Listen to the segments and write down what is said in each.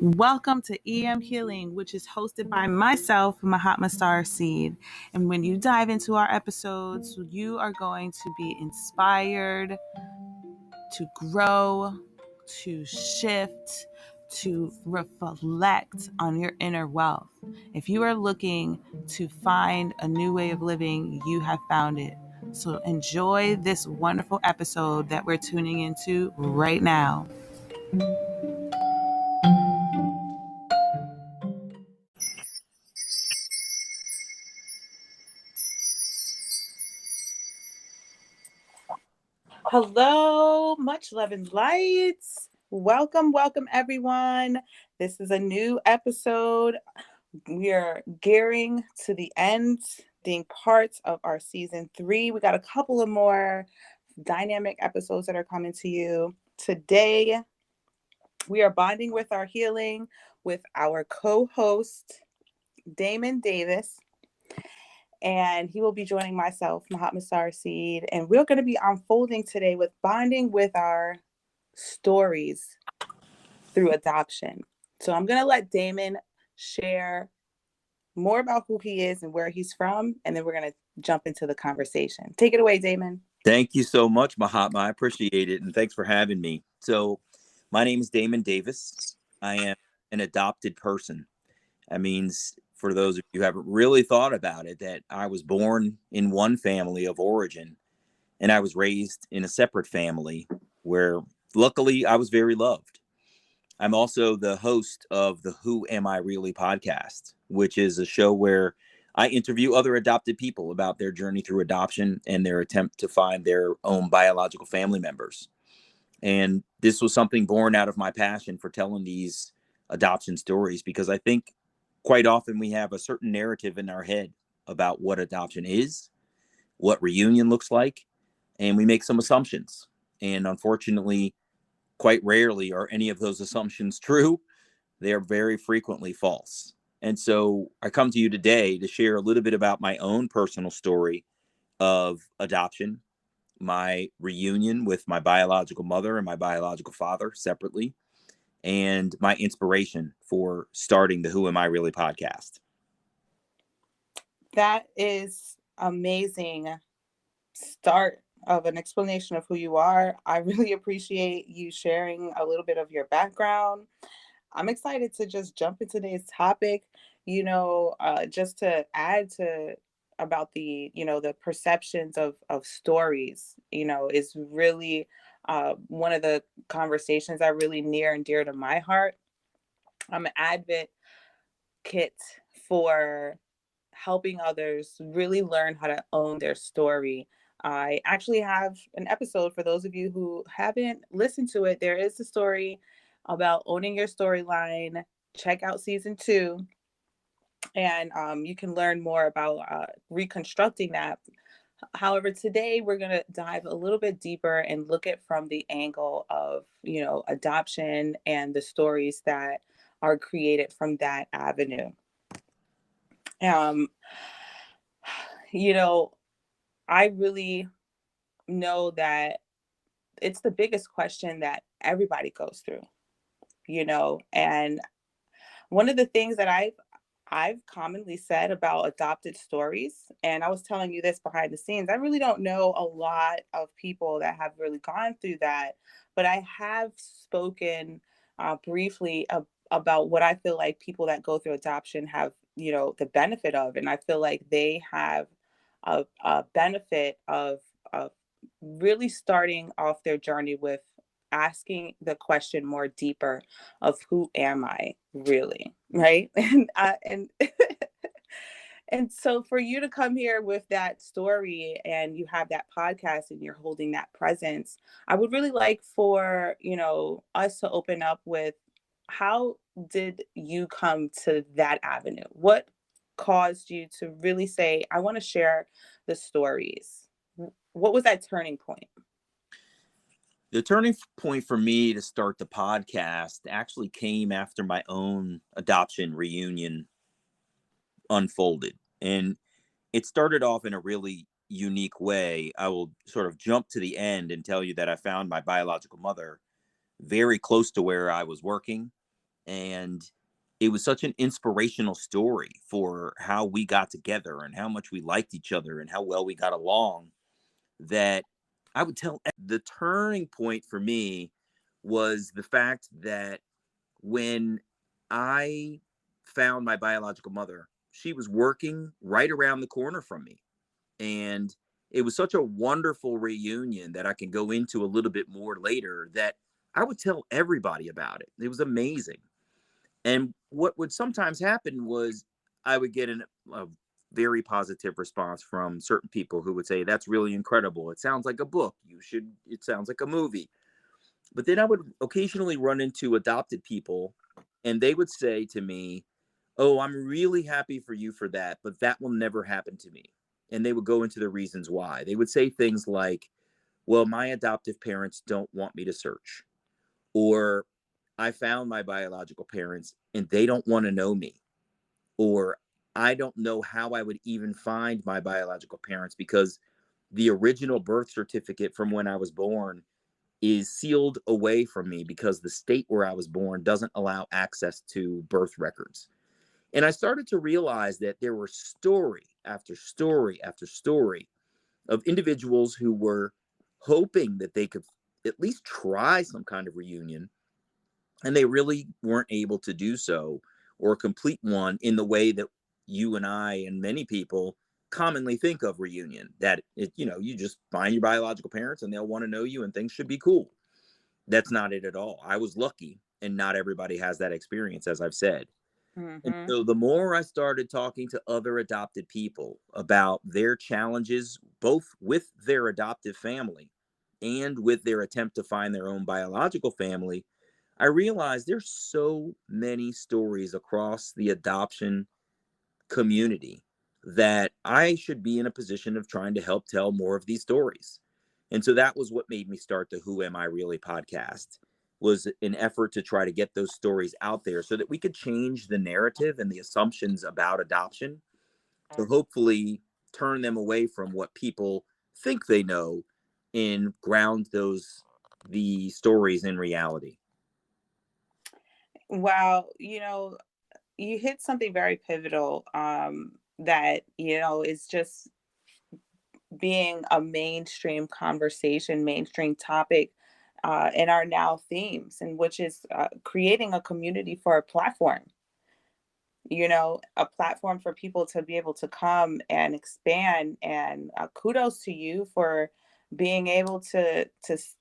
Welcome to EM Healing, which is hosted by myself, Mahatma Starseed. And when you dive into our episodes, you are going to be inspired to grow, to shift, to reflect on your inner wealth. If you are looking to find a new way of living, you have found it. So enjoy this wonderful episode that we're tuning into right now. Hello, much love and lights. Welcome everyone. This is a new episode. We are gearing to the ending parts of our season 3. We got a couple of more dynamic episodes that are coming to you. Today, we are bonding with our healing with our co-host, Damon Davis. And he will be joining myself, Mahatma Starseed, and we're going to be unfolding today with bonding with our stories through adoption. So I'm going to let Damon share more about who he is and where he's from, and then we're going to jump into the conversation. Take it away, Damon. Thank you so much, Mahatma. I appreciate it, and thanks for having me. So my name is Damon Davis. I am an adopted person. That means, for those of you who haven't really thought about it, that I was born in one family of origin, and I was raised in a separate family where, luckily, I was very loved. I'm also the host of the Who Am I Really podcast, which is a show where I interview other adopted people about their journey through adoption and their attempt to find their own biological family members. And this was something born out of my passion for telling these adoption stories, because I think quite often we have a certain narrative in our head about what adoption is, what reunion looks like, and we make some assumptions. And unfortunately, quite rarely are any of those assumptions true. They are very frequently false. And so I come to you today to share a little bit about my own personal story of adoption, my reunion with my biological mother and my biological father separately, and my inspiration for starting the Who Am I Really podcast. That is amazing start of an explanation of who you are. I really appreciate you sharing a little bit of your background. I'm excited to just jump into today's topic, just to add to about the, the perceptions of stories, is really one of the conversations that are really near and dear to my heart. I'm an advocate for helping others really learn how to own their story. I actually have an episode for those of you who haven't listened to it. There is a story about owning your storyline. Check out season 2. And you can learn more about reconstructing that. However, today we're going to dive a little bit deeper and look at from the angle of, adoption and the stories that are created from that avenue. I really know that it's the biggest question that everybody goes through, and one of the things that I've commonly said about adopted stories, and I was telling you this behind the scenes, I really don't know a lot of people that have really gone through that, but I have spoken briefly about what I feel like people that go through adoption have, the benefit of, and I feel like they have a benefit of really starting off their journey with asking the question more deeper of who am I really, right? And and so for you to come here with that story and you have that podcast and you're holding that presence, I would really like for, us to open up with, how did you come to that avenue? What caused you to really say, I want to share the stories? What was that turning point? The turning point for me to start the podcast actually came after my own adoption reunion unfolded. And it started off in a really unique way. I will sort of jump to the end and tell you that I found my biological mother very close to where I was working And it was such an inspirational story for how we got together and how much we liked each other and how well we got along, that I would tell. The turning point for me was the fact that when I found my biological mother, she was working right around the corner from me. And it was such a wonderful reunion that I can go into a little bit more later, that I would tell everybody about it. It was amazing. And what would sometimes happen was I would get a very positive response from certain people who would say, "That's really incredible. It sounds like a book. It sounds like a movie." But then I would occasionally run into adopted people, and they would say to me, "Oh, I'm really happy for you for that, but that will never happen to me." And they would go into the reasons why. They would say things like, "Well, my adoptive parents don't want me to search," or "I found my biological parents and they don't want to know me," or "I don't know how I would even find my biological parents because the original birth certificate from when I was born is sealed away from me because the state where I was born doesn't allow access to birth records." And I started to realize that there were story after story after story of individuals who were hoping that they could at least try some kind of reunion, and they really weren't able to do so or complete one in the way that you and I and many people commonly think of reunion, that you just find your biological parents and they'll want to know you and things should be cool. That's not it at all. I was lucky, and not everybody has that experience, as I've said. And Hmm. so the more I started talking to other adopted people about their challenges, both with their adoptive family and with their attempt to find their own biological family, I realized there's so many stories across the adoption community that I should be in a position of trying to help tell more of these stories. And so that was what made me start the Who Am I Really podcast, was an effort to try to get those stories out there so that we could change the narrative and the assumptions about adoption to hopefully turn them away from what people think they know and ground the stories in reality. Wow, you hit something very pivotal, that is just being a mainstream conversation, mainstream topic, in our now themes, and which is creating a community for a platform. A platform for people to be able to come and expand. And kudos to you for being able to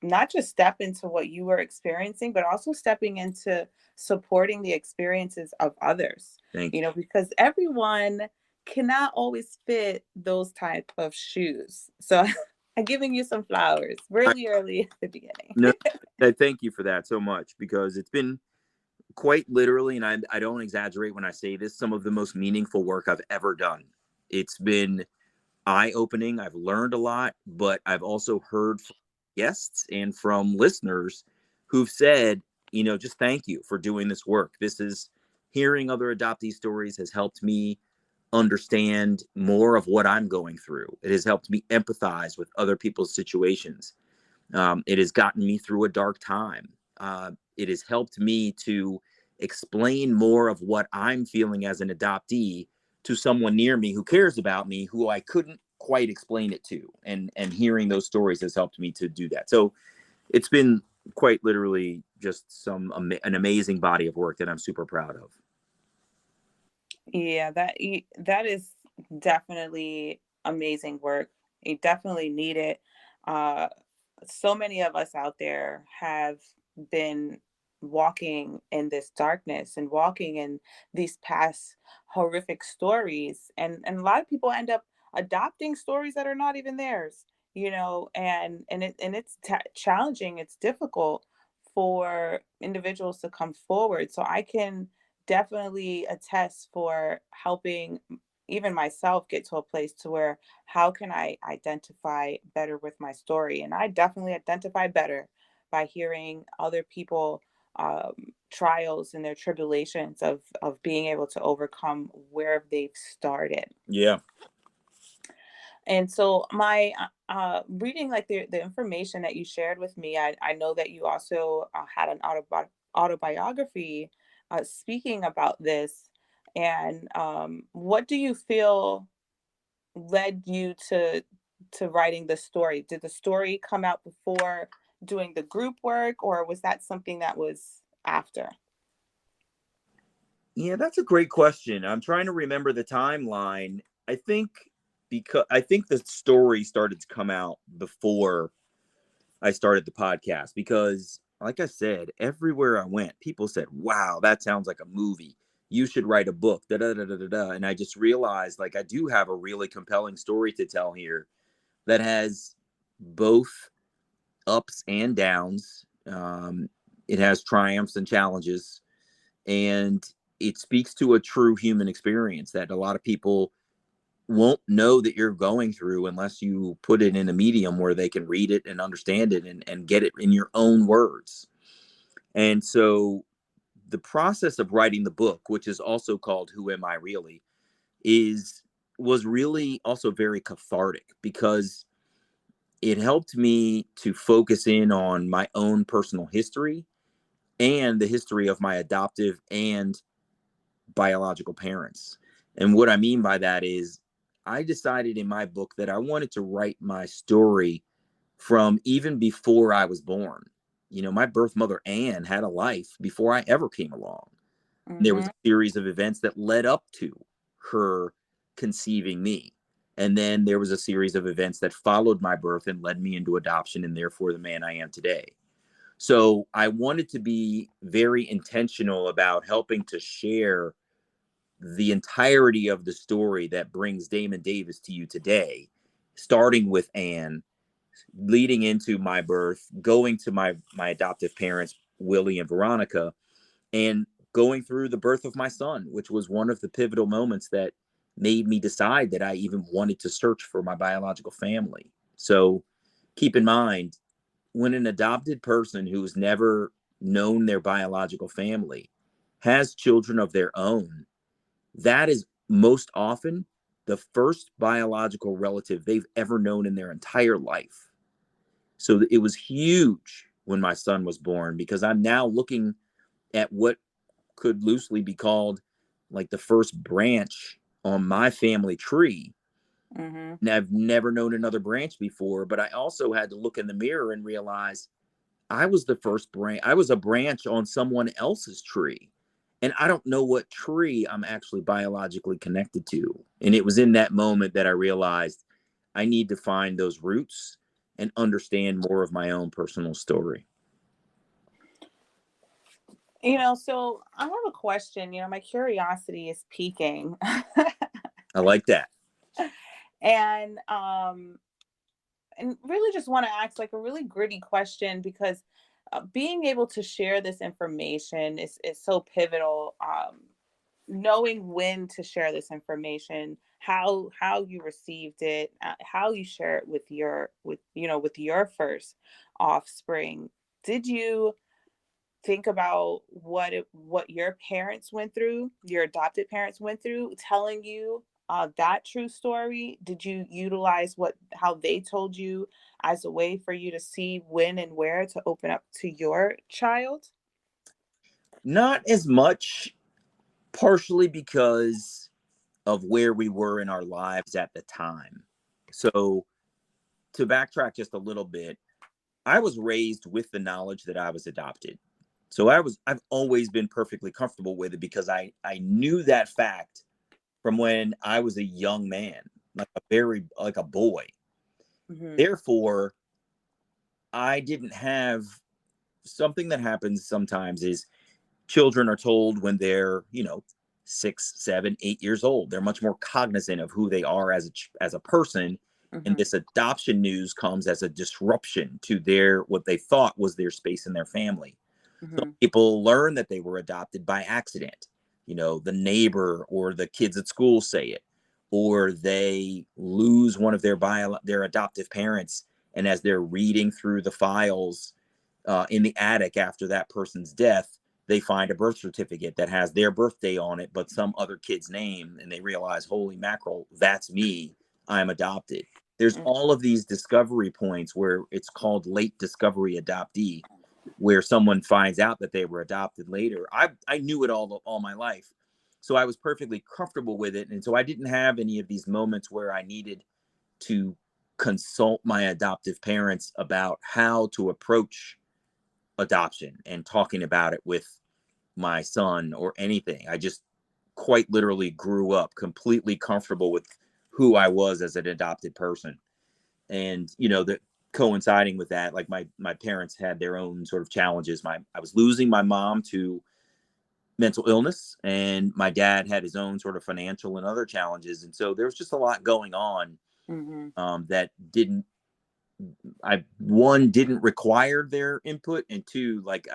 not just step into what you were experiencing, but also stepping into supporting the experiences of others. Thank you. Because everyone cannot always fit those type of shoes. So I'm giving you some flowers I, really early at the beginning. no, I thank you for that so much, because it's been quite literally, and I don't exaggerate when I say this, some of the most meaningful work I've ever done. It's been eye opening. I've learned a lot, but I've also heard from guests and from listeners who've said, just thank you for doing this work. Hearing other adoptee stories has helped me understand more of what I'm going through. It has helped me empathize with other people's situations. It has gotten me through a dark time. It has helped me to explain more of what I'm feeling as an adoptee to someone near me who cares about me, who I couldn't quite explain it to. And hearing those stories has helped me to do that. So it's been quite literally just an amazing body of work that I'm super proud of. Yeah, that is definitely amazing work. You definitely need it. Uh, so many of us out there have been walking in this darkness and walking in these past horrific stories, and a lot of people end up adopting stories that are not even theirs. And it's challenging. It's difficult for individuals to come forward. So I can definitely attest for helping even myself get to a place to where how can I identify better with my story? And I definitely identify better by hearing other people trials and their tribulations of being able to overcome where they've started. Yeah. And so my reading like the information that you shared with me, I know that you also had an autobiography speaking about this, and what do you feel led you to writing the story? Did the story come out before doing the group work, or was that something that was after? Yeah, that's a great question. I'm trying to remember the timeline. I think I think the story started to come out before I started the podcast because, like I said, everywhere I went, people said, "Wow, that sounds like a movie. You should write a book." Da da da da da da. And I just realized, like, I do have a really compelling story to tell here that has both ups and downs. It has triumphs and challenges, and it speaks to a true human experience that a lot of people won't know that you're going through unless you put it in a medium where they can read it and understand it and get it in your own words. And so the process of writing the book, which is also called Who Am I Really, is was really also very cathartic because it helped me to focus in on my own personal history and the history of my adoptive and biological parents. And what I mean by that is, I decided in my book that I wanted to write my story from even before I was born. You know, my birth mother, Anne, had a life before I ever came along. There was Mm-hmm. a series of events that led up to her conceiving me. And then there was a series of events that followed my birth and led me into adoption and therefore the man I am today. So I wanted to be very intentional about helping to share the entirety of the story that brings Damon Davis to you today, starting with Anne, leading into my birth, going to my adoptive parents, Willie and Veronica, and going through the birth of my son, which was one of the pivotal moments that made me decide that I even wanted to search for my biological family. So keep in mind, when an adopted person who's never known their biological family has children of their own, that is most often the first biological relative they've ever known in their entire life. So it was huge when my son was born because I'm now looking at what could loosely be called like the first branch on my family tree. Mm-hmm. And I've never known another branch before, but I also had to look in the mirror and realize I was the first branch. I was a branch on someone else's tree. And I don't know what tree I'm actually biologically connected to. And it was in that moment that I realized I need to find those roots and understand more of my own personal story. So I have a question. My curiosity is peaking. I like that. and really just want to ask like a really gritty question because being able to share this information is so pivotal. Knowing when to share this information, how you received it, how you share it with your first offspring. Did you think about what your parents went through, your adopted parents went through, telling you that true story? Did you utilize what how they told you as a way for you to see when and where to open up to your child? Not as much, partially because of where we were in our lives at the time. So, to backtrack just a little bit, I was raised with the knowledge that I was adopted. So I've always been perfectly comfortable with it because I knew that fact from when I was a young man, like a boy. Hmm. Therefore, I didn't have something that happens sometimes is children are told when they're, 6, 7, 8 years old. They're much more cognizant of who they are as a person. And Hmm. this adoption news comes as a disruption to their what they thought was their space in their family. Some Hmm. people learn that they were adopted by accident. The neighbor or the kids at school say it, or they lose one of their adoptive parents, and as they're reading through the files in the attic after that person's death, they find a birth certificate that has their birthday on it, but some other kid's name, and they realize, holy mackerel, that's me. I'm adopted. There's all of these discovery points where it's called late discovery adoptee. where someone finds out that they were adopted later. I knew it all my life. So I was perfectly comfortable with it. And so I didn't have any of these moments where I needed to consult my adoptive parents about how to approach adoption and talking about it with my son or anything. I just quite literally grew up completely comfortable with who I was as an adopted person. And, you know, that coinciding with that, like my parents had their own sort of challenges. I was losing my mom to mental illness, and my dad had his own sort of financial and other challenges. And so there was just a lot going on Mm-hmm. that didn't, I one didn't require their input, and two, like